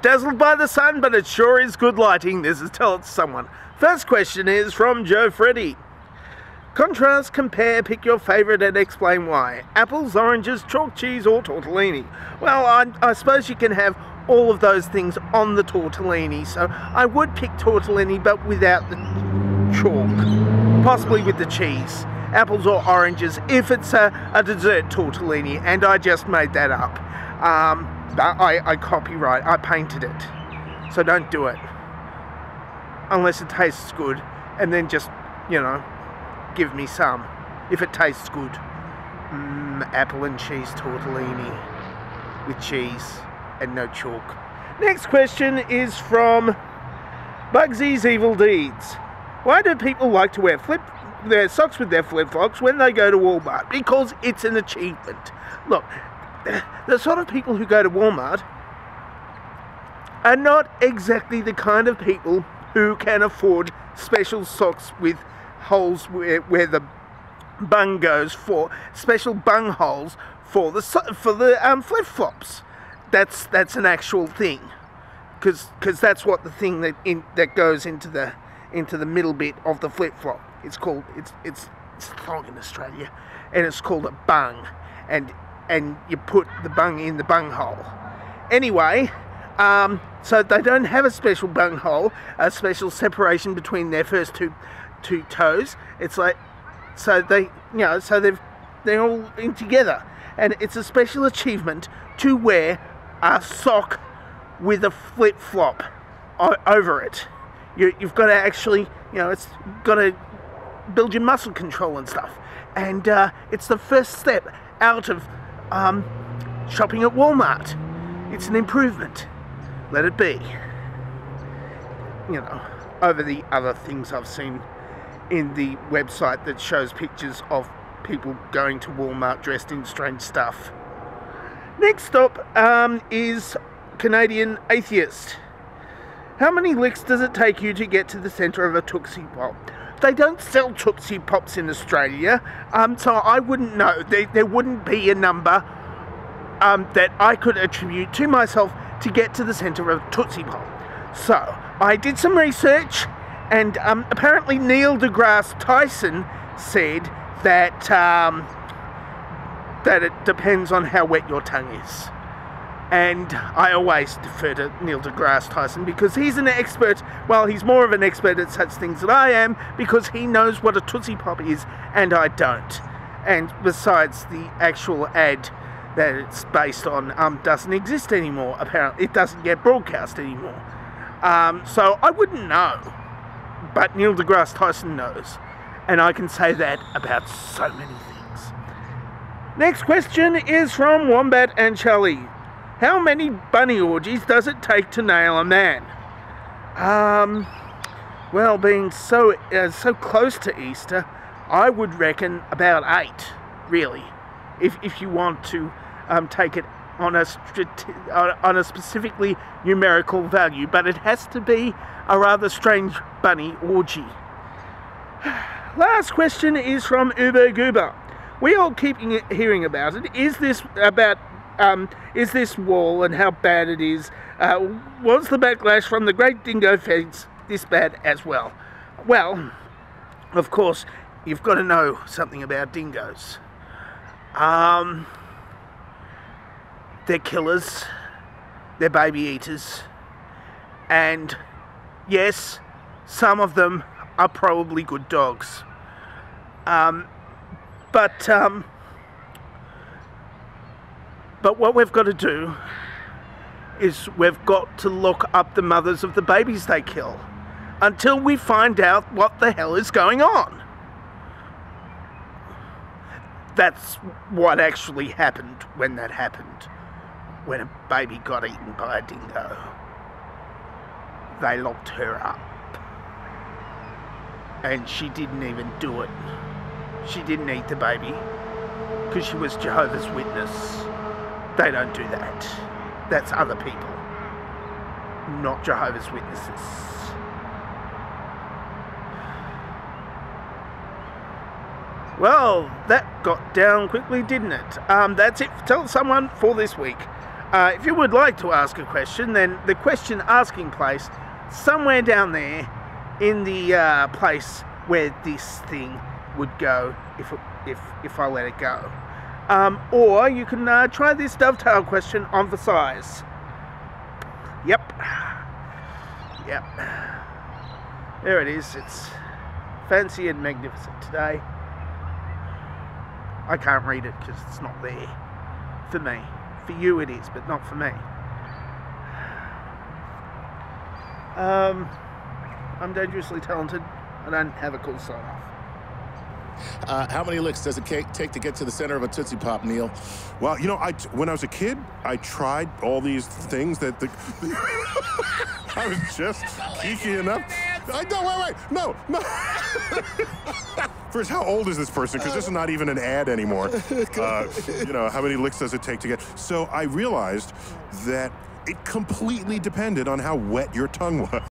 dazzled by the sun, but it sure is good lighting. This is Tell It to Someone. First question is from Joe Freddy. Contrast, compare, pick your favourite and explain why. Apples, oranges, chalk cheese or tortellini? Well, I suppose you can have all of those things on the tortellini, so I would pick tortellini but without the chalk, possibly with the cheese. Apples or oranges if it's a dessert tortellini, and I just made that up. I copyright, I painted it, so don't do it unless it tastes good, and then just, you know, give me some if it tastes good. Apple and cheese tortellini with cheese and no chalk. Next question is from Bugsy's Evil Deeds. Why do people like to wear their socks with their flip-flops when they go to Walmart? Because it's an achievement. Look, the sort of people who go to Walmart are not exactly the kind of people who can afford special socks with holes where the bung goes, for special bung holes for the flip-flops. That's an actual thing, because that's what the thing that goes into the middle bit of the flip-flop. It's called it's a thong in Australia, and it's called a bung, and you put the bung in the bung hole. Anyway, so they don't have a special bung hole, a special separation between their first two toes. It's like, so they're all in together, and it's a special achievement to wear a sock with a flip-flop over it. You've got to actually, it's got to build your muscle control and stuff, and it's the first step out of shopping at Walmart. It's an improvement. Let it be. Over the other things I've seen in the website that shows pictures of people going to Walmart dressed in strange stuff. Next stop is Canadian Atheist. How many licks does it take you to get to the centre of a Tootsie Pop? They don't sell Tootsie Pops in Australia, so I wouldn't know. There wouldn't be a number that I could attribute to myself to get to the centre of a Tootsie Pop. So I did some research, and apparently Neil deGrasse Tyson said that that it depends on how wet your tongue is. And I always defer to Neil deGrasse Tyson because he's an expert. Well, he's more of an expert at such things than I am, because he knows what a Tootsie Pop is and I don't. And besides, the actual ad that it's based on doesn't exist anymore. Apparently it doesn't get broadcast anymore, so I wouldn't know, but Neil deGrasse Tyson knows, and I can say that about so many things. Next question is from Wombat and Charlie. How many bunny orgies does it take to nail a man? Well, being so close to Easter, I would reckon about 8, really, if you want to take it on a specifically numerical value, but it has to be a rather strange bunny orgy. Last question is from Uber Goober. We all keep hearing about it. Is this wall and how bad it is? Was the backlash from the Great Dingo Feds this bad as well? Well, of course, you've got to know something about dingoes. They're killers, they're baby eaters, and yes, some of them are probably good dogs. But what we've got to do is we've got to lock up the mothers of the babies they kill until we find out what the hell is going on. That's what actually happened when that happened. When a baby got eaten by a dingo, they locked her up. And she didn't even do it. She didn't eat the baby because she was Jehovah's Witness. They don't do that. That's other people, not Jehovah's Witnesses. Well, that got down quickly, didn't it? That's it for Tell Someone for this week. If you would like to ask a question, then the question asking place, somewhere down there in the place where this thing would go if I let it go. Or you can try this dovetail question on the size. Yep. There it is. It's fancy and magnificent today. I can't read it because it's not there for me. For you it is, but not for me. I'm dangerously talented. I don't have a cool sign off. How many licks does it take to get to the center of a Tootsie Pop, Neil? Well, you know, when I was a kid, I tried all these things that I was just geeky enough. Wait, no. First, how old is this person? Because this is not even an ad anymore. You know, how many licks does it take to get? So I realized that it completely depended on how wet your tongue was.